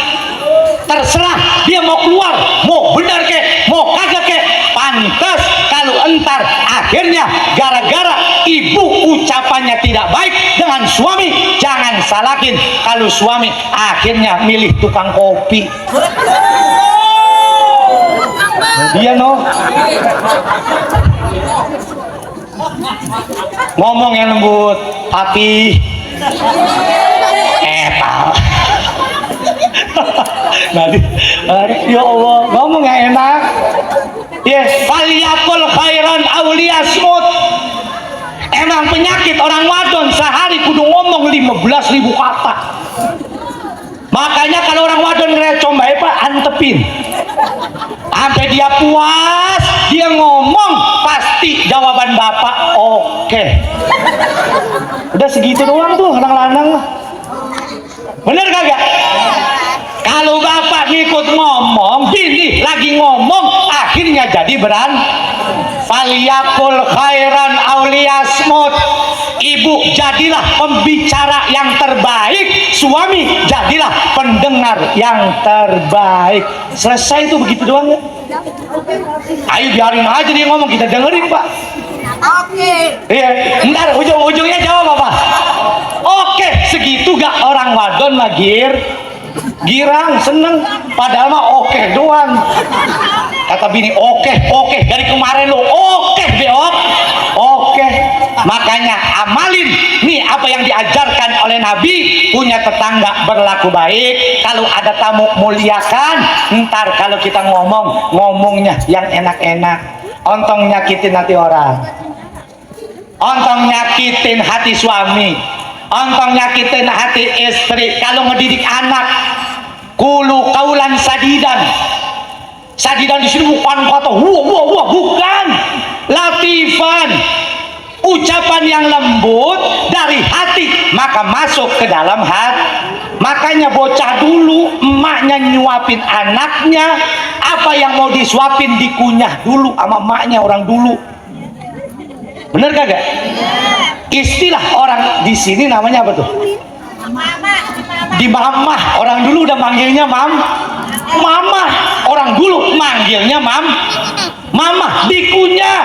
Terserah dia mau keluar, mau bener kek, mau kagak kek. Pantas kalau entar akhirnya gara-gara ibu ucapannya tidak baik dengan suami, jangan salahin kalau suami akhirnya milih tukang kopi. Dia no ngomong yang lembut, tapi ya Allah, ngomong yang enak. Yes, faliyakul khairan awliyasmut. Emang penyakit orang wadon sehari kudu ngomong 15.000 kata. Makanya kalau orang wadon ngerecom baik Pak, antepin sampai dia puas, dia ngomong pasti jawaban Bapak oke. Udah segitu doang tuh lanang-lanang. Bener kagak? Kalau Bapak ngikut ngomong, bini lagi ngomong, akhirnya jadi beran. Faliyakul khairan awliyasmut. Ibu jadilah pembicara yang terbaik, suami jadilah pendengar yang terbaik. Selesai itu begitu doang ya? Ayo biarin aja dia ngomong, kita dengerin Pak. Oke. Iya, ntar ujung-ujungnya jawab apa? Oke, segitu gak orang wadon lagi girang, seneng, padahal mah oke doang. Kata bini oke dari kemarin lo oke beok, oke. Makanya amalin nih apa yang diajarkan oleh Nabi. Punya tetangga berlaku baik, kalau ada tamu muliakan. Ntar kalau kita ngomongnya yang enak-enak, ontong nyakitin hati orang, ontong nyakitin hati suami, ontong nyakitin hati istri. Kalau ngedidik anak, kulu kaulan sadidan. Sadidan di sini bukan kata wah, bukan. Latifan, ucapan yang lembut dari hati, maka masuk ke dalam hati. Makanya bocah dulu emaknya nyuapin anaknya, apa yang mau disuapin dikunyah dulu sama emaknya orang dulu. Bener kagak? Istilah orang di sini namanya apa tuh? Di mamah, orang dulu udah manggilnya mama. Orang dulu manggilnya mama, dikunyah.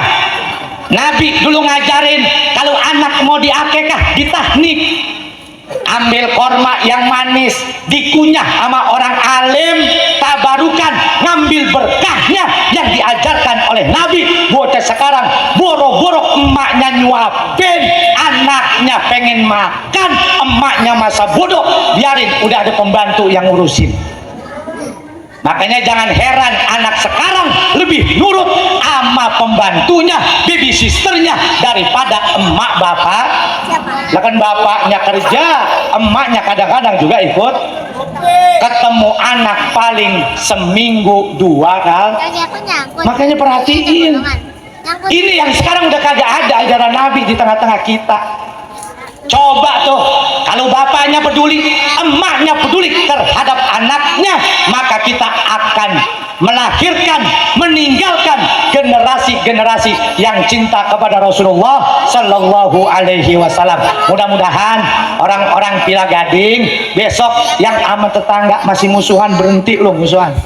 Nabi dulu ngajarin kalau anak mau diakekah, ditahnik, ambil korma yang manis, dikunyah sama orang alim, tabarukan, ngambil berkahnya yang diajarkan oleh Nabi. Bocah sekarang boro-boro emaknya nyuapin, anaknya pengen makan, emaknya masa bodoh, biarin udah ada pembantu yang ngurusin. Makanya jangan heran anak sekarang lebih nurut sama pembantunya, baby sisternya daripada emak bapak. Lah kan bapaknya kerja, emaknya kadang-kadang juga ikut. Ketemu anak paling seminggu 2 kali. Makanya perhatiin. Ini yang sekarang udah kagak ada ajaran Nabi di tengah-tengah kita. Coba tuh, kalau bapaknya peduli, emaknya peduli terhadap anaknya, maka kita akan melahirkan, meninggalkan generasi-generasi yang cinta kepada Rasulullah Sallallahu Alaihi Wasallam. Mudah-mudahan orang-orang Pila Gading besok yang sama tetangga masih musuhan, berhenti lu musuhan.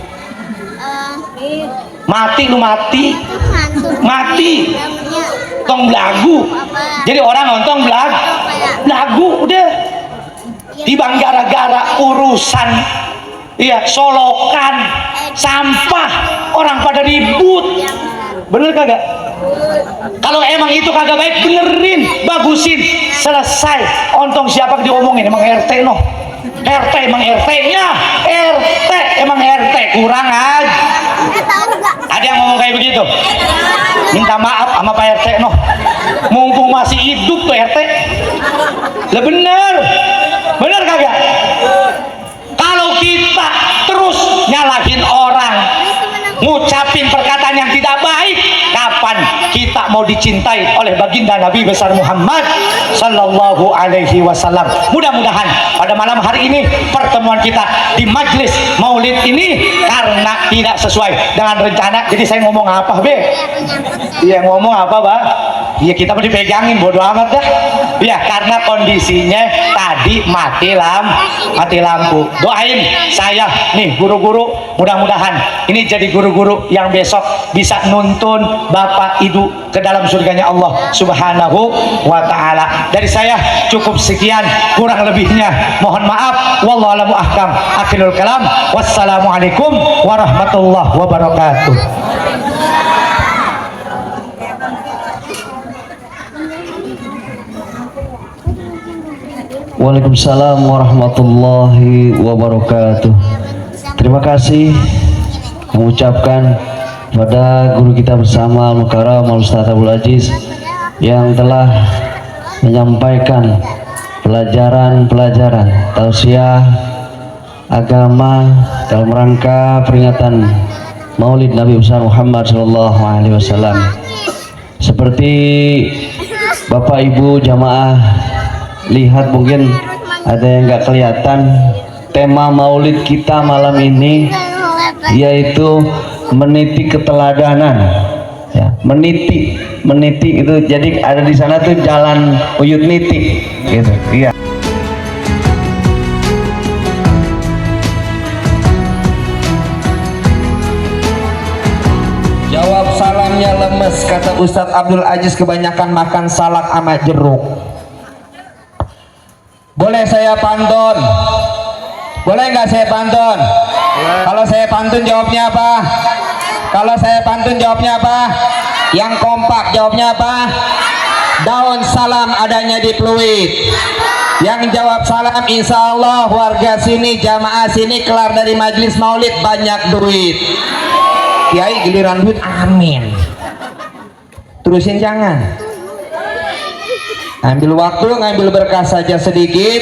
Mati lu, mati tong belagu. Jadi orang nonton belagu udah tibang gara-gara urusan solokan sampah orang pada ribut. Bener kagak? Kalau emang itu kagak baik, benerin, bagusin, selesai. Ontong siapa diomongin, emang RT no. RT emang RT nya, RT emang RT, kurang aja. Ada yang ngomong kayak begitu? Minta maaf sama Pak RT no. Mumpung masih hidup tuh RT. Lah bener, bener kagak? Kalau kita terus nyalahin orang, ngucapin perkataan yang tidak baik, kapan kita mau dicintai oleh baginda Nabi besar Muhammad sallallahu alaihi wasallam? Mudah-mudahan pada malam hari ini pertemuan kita di majlis maulid ini karena tidak sesuai dengan rencana. Jadi saya ngomong apa, Be? Iya, ngomong apa, Bang? Iya, kita mau dipegangin, bodo amat dah. Ya, karena kondisinya tadi mati lampu. Doain saya nih guru-guru, mudah-mudahan ini jadi guru-guru yang besok bisa nuntun Bapak Ibu ke dalam surganya Allah Subhanahu wa taala. Dari saya cukup sekian, kurang lebihnya mohon maaf. Wallahu a'lam ahkam. Akhirul kalam. Wassalamualaikum warahmatullahi wabarakatuh. Waalaikumsalam warahmatullahi wabarakatuh. Terima kasih mengucapkan pada guru kita bersama Al-Mukarram Al-Ustaz Abdul Aziz yang telah menyampaikan pelajaran-pelajaran tausiah agama dalam rangka peringatan Maulid Nabi besar Muhammad sallallahu alaihi wasallam. Seperti Bapak Ibu jamaah lihat, mungkin ada yang nggak kelihatan, tema maulid kita malam ini yaitu meniti keteladanan, ya, meniti itu, jadi ada di sana tuh jalan Uyut Niti gitu, iya. Jawab salamnya lemes, kata Ustadz Abdul Aziz, kebanyakan makan salak sama jeruk. Boleh saya pantun? Boleh nggak saya pantun? Kalau saya pantun jawabnya apa? Kalau saya pantun jawabnya apa? Yang kompak jawabnya apa? Daun salam adanya di Pluit. Yang jawab salam insya Allah warga sini, jamaah sini kelar dari majlis maulid banyak duit. Kiai giliran duit, amin. Terusin jangan. Ambil waktu, ngambil berkah saja sedikit,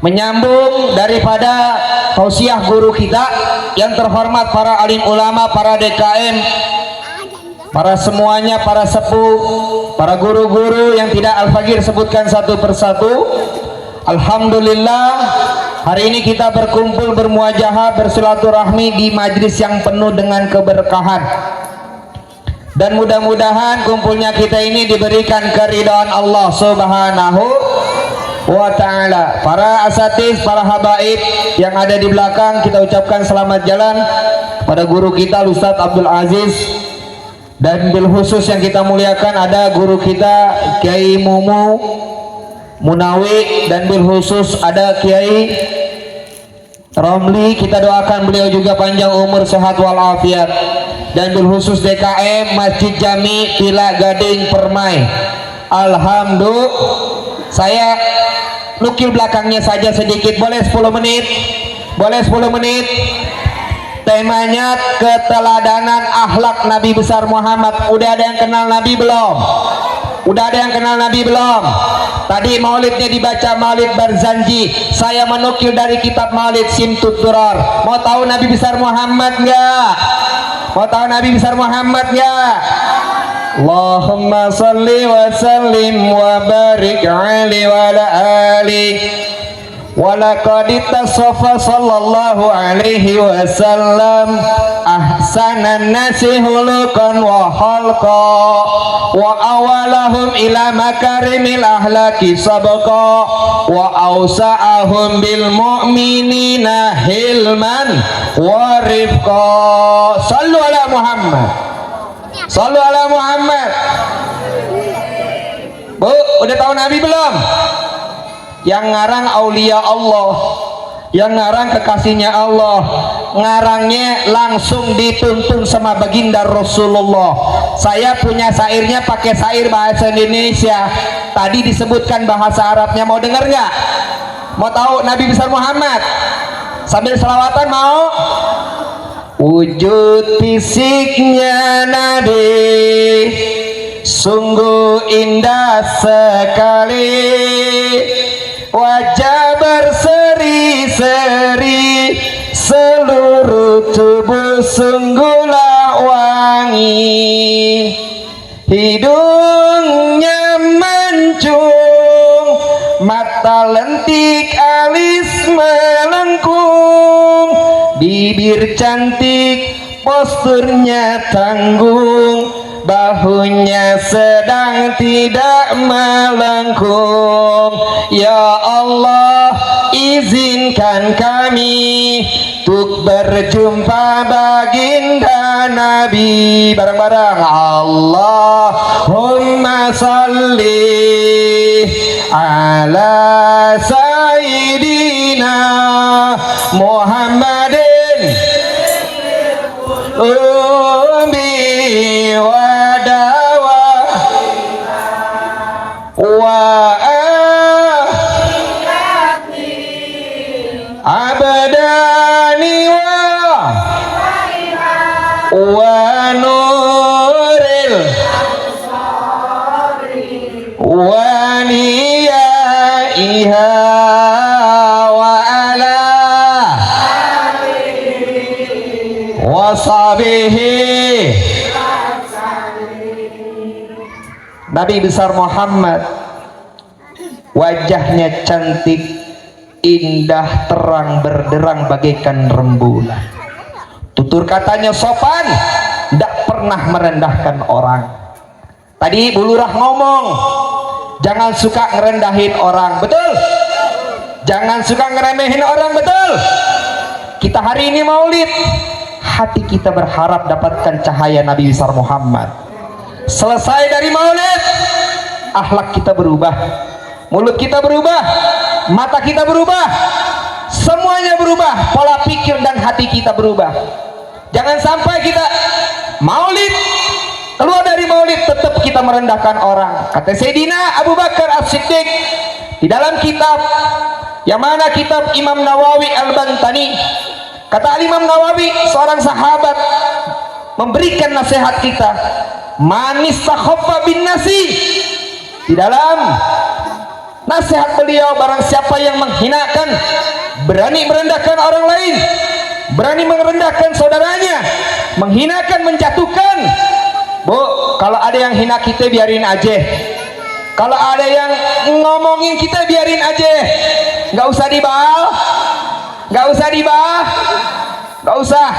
menyambung daripada tausiah guru kita yang terhormat, para alim ulama, para DKM, para semuanya, para sepuh, para guru-guru yang tidak Al-Fagir sebutkan satu persatu. Alhamdulillah hari ini kita berkumpul, bermuajahah, bersilaturahmi di majlis yang penuh dengan keberkahan. Dan mudah-mudahan kumpulnya kita ini diberikan keridhaan Allah Subhanahu wa ta'ala. Para asatiz, para habaib yang ada di belakang, kita ucapkan selamat jalan pada guru kita Ustadz Abdul Aziz. Dan bil khusus yang kita muliakan ada guru kita Kiai Mumu Munawi, dan bil khusus ada Kiai Romli. Kita doakan beliau juga panjang umur, sehat walafiat. Dan bil khusus DKM Masjid Jami Villa Gading Permai. Alhamdulillah, saya nukil belakangnya saja sedikit, boleh 10 menit? Boleh 10 menit? Temanya keteladanan akhlak Nabi besar Muhammad. Udah ada yang kenal Nabi belum? Udah ada yang kenal Nabi belum? Tadi maulidnya dibaca Maulid Barzanji, saya menukil dari kitab Maulid Simtud Durar. Mau tahu Nabi besar Muhammad nggak? Mau tahu Nabi besar Muhammad nggak? Allahumma salli wa sallim wa barik alaihi wa ala alihi. Walaqad tasaffa sallallahu alaihi wasallam ahsanan nasi hulukan wa khalqa wa awalahum ila makarimil ahlaki sabqa wa awsa'ahum bil mu'minina hilman wa rifqa. Sallu ala Muhammad, sallu ala Muhammad. Bu, udah tahu Nabi belum? Yang ngarang aulia Allah, yang ngarang kekasihnya Allah, ngarangnya langsung dituntun sama baginda Rasulullah. Saya punya syairnya pakai syair bahasa Indonesia, tadi disebutkan bahasa Arabnya. Mau denger nggak? Mau tahu Nabi besar Muhammad? Sambil selawatan mau? Wujud fisiknya Nabi sungguh indah sekali, wajah berseri-seri, seluruh tubuh sungguhlah wangi, hidungnya mancung, mata lentik, alis melengkung, bibir cantik, posturnya tanggung, bahunya sedang tidak melengkung. Ya Allah, izinkan kami untuk berjumpa baginda Nabi. Bareng-bareng Allahumma salli ala sayyidina Muhammadin ummi wa dawa wa abadani wa nuril wa niyaiha wa ala wasabihi. Nabi besar Muhammad wajahnya cantik, indah, terang berderang bagaikan rembulan. Tutur katanya sopan, tidak pernah merendahkan orang. Tadi Bu Lurah ngomong, jangan suka ngerendahin orang, betul? Jangan suka ngeremehin orang, betul? Kita hari ini maulid, hati kita berharap dapatkan cahaya Nabi besar Muhammad. Selesai dari maulid, akhlak kita berubah, mulut kita berubah, mata kita berubah, semuanya berubah, pola pikir dan hati kita berubah. Jangan sampai kita maulid, keluar dari maulid tetap kita merendahkan orang. Kata Sayyidina Abu Bakar As-Siddiq di dalam kitab, yang mana kitab Imam Nawawi Al-Bantani, kata Imam Nawawi, seorang sahabat memberikan nasihat kita, manis sakhaffa bin nasi. Di dalam nasihat beliau, barang siapa yang menghinakan, berani merendahkan orang lain, berani merendahkan saudaranya, menghinakan, menjatuhkan. Bu, kalau ada yang hina kita biarin aja, kalau ada yang ngomongin kita biarin aja, nggak usah dibahas, nggak usah dibahas, nggak usah.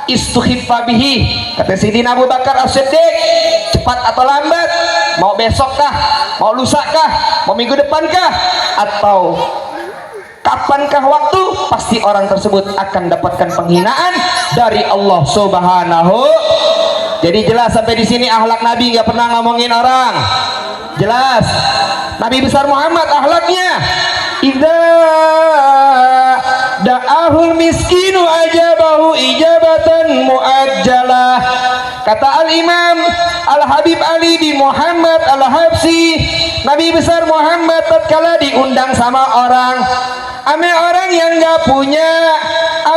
Istukhiffa bihi, kata Sayyidina Abu Bakar As-Siddiq, cepat atau lambat, mau besok kah, mau lusa kah, mau minggu depan kah, atau kapankah waktu, pasti orang tersebut akan dapatkan penghinaan dari Allah Subhanahu. Jadi jelas sampai di sini akhlak Nabi nggak pernah ngomongin orang. Jelas Nabi besar Muhammad akhlaknya, idza da'ahul miskinu ajabahu ijabatan muajjalah. Kata Al-Imam Al-Habib Ali bin Muhammad Al-Habsi, Nabi besar Muhammad tatkala diundang sama orang, ame orang yang gak punya,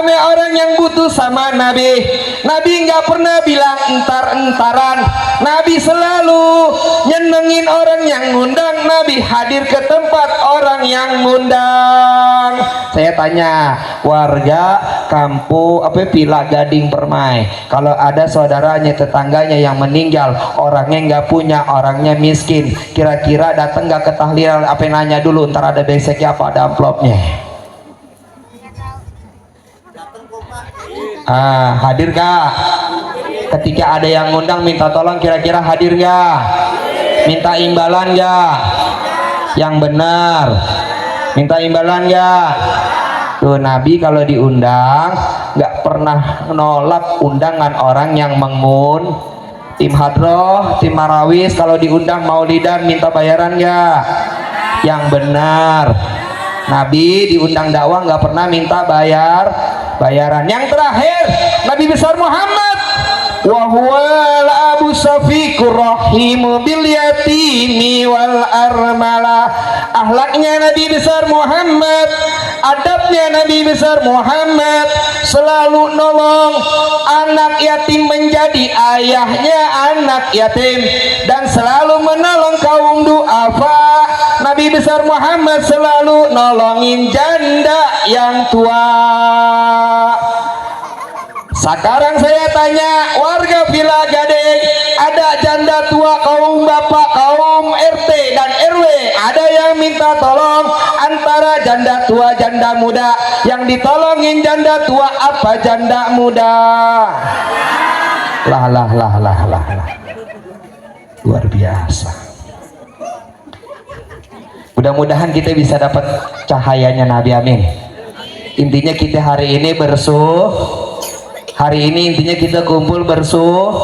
ame orang yang butuh sama Nabi, Nabi gak pernah bilang entar-entaran. Nabi selalu nyenengin orang yang ngundang, Nabi hadir ke tempat orang yang ngundang. Saya tanya warga kampung Pila Gading Permai, kalau ada saudaranya, tetangganya yang meninggal, orangnya nggak punya, orangnya miskin, kira-kira datang nggak ke tahlilan? Apa nanya dulu, ntar ada beseknya apa ada amplopnya? Hadir gak? Ketika ada yang ngundang minta tolong, kira-kira hadir gak? Minta imbalan gak? Yang benar, minta imbalan gak? Tuh, Nabi kalau diundang nggak pernah nolak undangan orang yang mengun. Tim hadroh, tim marawis kalau diundang maulidan minta bayaran nggak? Yang benar. Nabi diundang dakwah nggak pernah minta bayaran. Yang terakhir, Nabi besar Muhammad wa huwal abu safiqur rahimu bil yatimi wal armala. Akhlaknya Nabi besar Muhammad, adabnya Nabi besar Muhammad, selalu nolong anak yatim menjadi ayahnya anak yatim, dan selalu menolong kaum duafa. Nabi besar Muhammad selalu nolongin janda yang tua. Sekarang saya tanya warga Villa Gading, ada janda tua, kaum bapak, kaum RT dan RW, ada yang minta tolong antara janda tua janda muda? Yang ditolongin janda tua apa janda muda? Lah luar biasa. Mudah-mudahan kita bisa dapat cahayanya Nabi, amin. Intinya kita hari ini hari ini intinya kita kumpul bersyukur.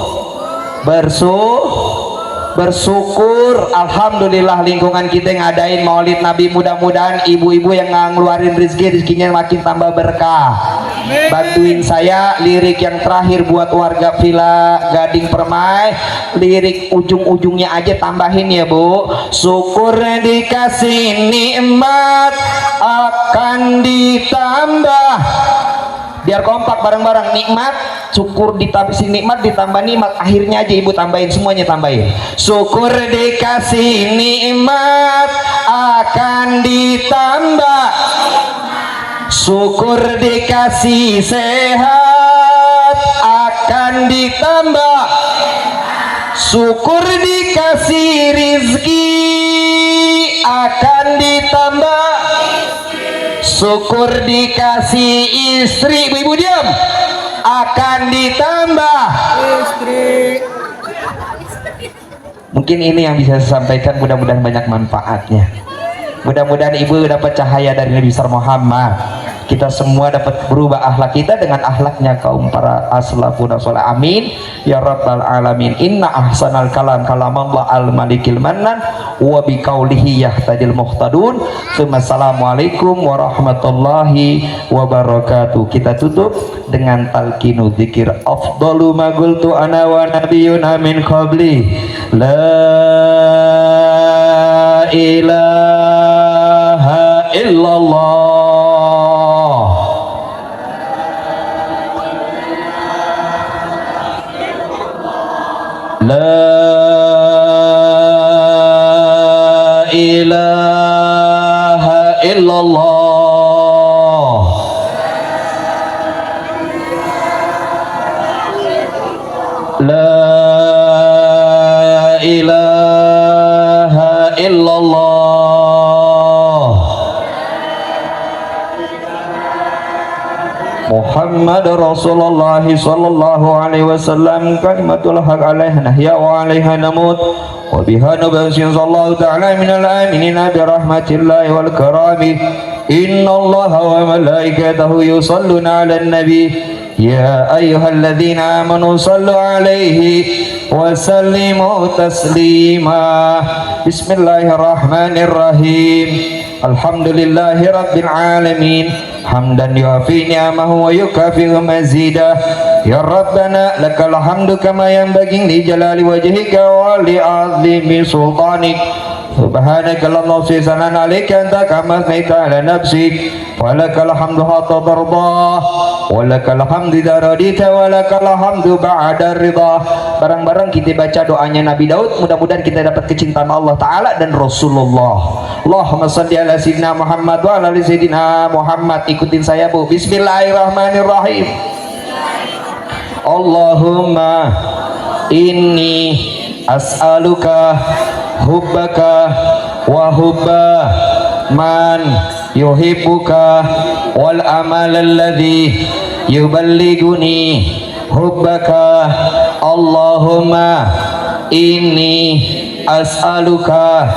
Alhamdulillah lingkungan kita ngadain maulid Nabi. Mudah-mudahan ibu-ibu yang ngeluarin rezekinya makin tambah berkah. Bantuin saya lirik yang terakhir buat warga Villa Gading Permai, lirik ujung-ujungnya aja tambahin ya Bu. Syukur dikasih nikmat akan ditambah. Biar kompak bareng-bareng, nikmat syukur ditambah nikmat ditambah nikmat, akhirnya aja ibu tambahin semuanya, tambahin. Syukur dikasih nikmat akan ditambah, syukur dikasih sehat akan ditambah, syukur dikasih rizki akan ditambah, syukur dikasih istri, ibu diam, akan ditambah istri. Mungkin ini yang bisa saya sampaikan, mudah-mudahan banyak manfaatnya. Mudah-mudahan ibu dapat cahaya dari Nabi besar Muhammad. Kita semua dapat berubah akhlak kita dengan akhlaknya kaum para aslafun salih. Amin ya rabbal alamin. Inna ahsanal kalam kalamullah al malikil mannan wa bi qaulihi yahtadil muhtadun. Assalamualaikum warahmatullahi wabarakatuh. Kita tutup dengan talqinu dzikir afdalu ma qultu ana wa nabiyyuna min qabli la ilaha illallah. La ilaha illallah. La ilaha illallah. Muhammad Rasulullah sallallahu alaihi wasallam kalimatul haq alaiha nahya wa alaiha namut wa biha nabiyyin sallallahu ta'ala minal aminin bi rahmatillahi wal karami. Innallaha wa malaikatahu yusalluna 'alan nabi ya ayyuhalladzina amanu sallu 'alaihi wa sallimu taslima. Bismillahirrahmanirrahim. Alhamdulillahi rabbil alamin hamdan yuafi ni'amahu wa yukafi'u mazidah. Ya Rabbana lakal hamdu kama yanbaghi li jalali wajhika wa li 'azimi sultanik. Subhanaka la nuhsi sanan 'alaika anta kama asnaita 'ala nafsik. Wa lakal hamdu hatta tardah wa lakal hamdu idza radita wa lakal hamdu ba'da ridha. Bareng-bareng kita baca doanya Nabi Daud, mudah-mudahan kita dapat kecintaan Allah Ta'ala dan Rasulullah. Allahumma salli ala sayyidina Muhammad wa ala ali sayyidina Muhammad. Ikutin saya Bu. Bismillahirrahmanirrahim. Allahumma inni as'aluka hubbaka wa hubba man yuhibbuka wal amal alladhi yuballighuni hubbaka. Allahumma inni as'aluka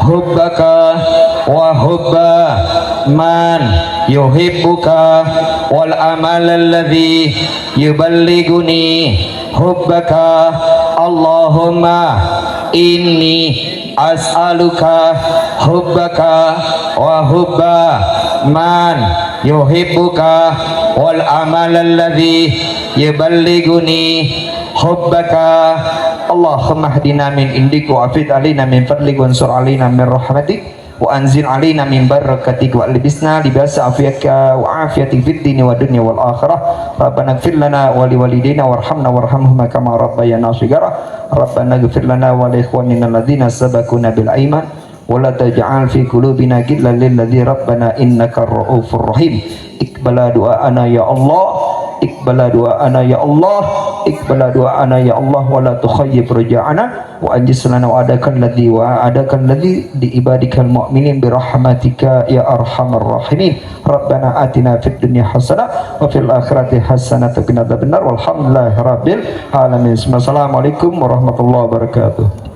hubbaka wa hubba man yuhibbuka wal amal alladhi yuballighuni hubbaka. Allahumma inni as'aluka hubbaka wa hubba man yuhibbuka wal amal alladhi yuballighuni hubbaka. Allahumma hdina min indik wa afid alina min fadlik wa ansur alina min rahmatik wa anzil alina min barakatik wa libisna libasa afiyaka wa afiyatik fid dini wa dunya wal akhirah. Rabbana ighfir lana wa liwalidayna warhamna warhamhuma kama rabbayana shighara. Rabbana ighfir lana wa li ikhwanina alladhina sabaquna bil iman wa la taj'al fi qulubina ghillan lil ladzi rabbana innaka ra'ufur rahim. Iqbala du'ana ya Allah, iqbala du'ana ya Allah, iqbala du'ana ya Allah, wa la tukhayyib raja'ana wa anjis lana wa adakan ladzi di ibadikal mu'minin bi rahmatika ya arhamar rahimin. Rabbana atina fid dunya hasanah wa fil akhirati hasanah wa qina adzabannar. Walhamdulillahi rabbil alamin. Assalamualaikum warahmatullahi wabarakatuh.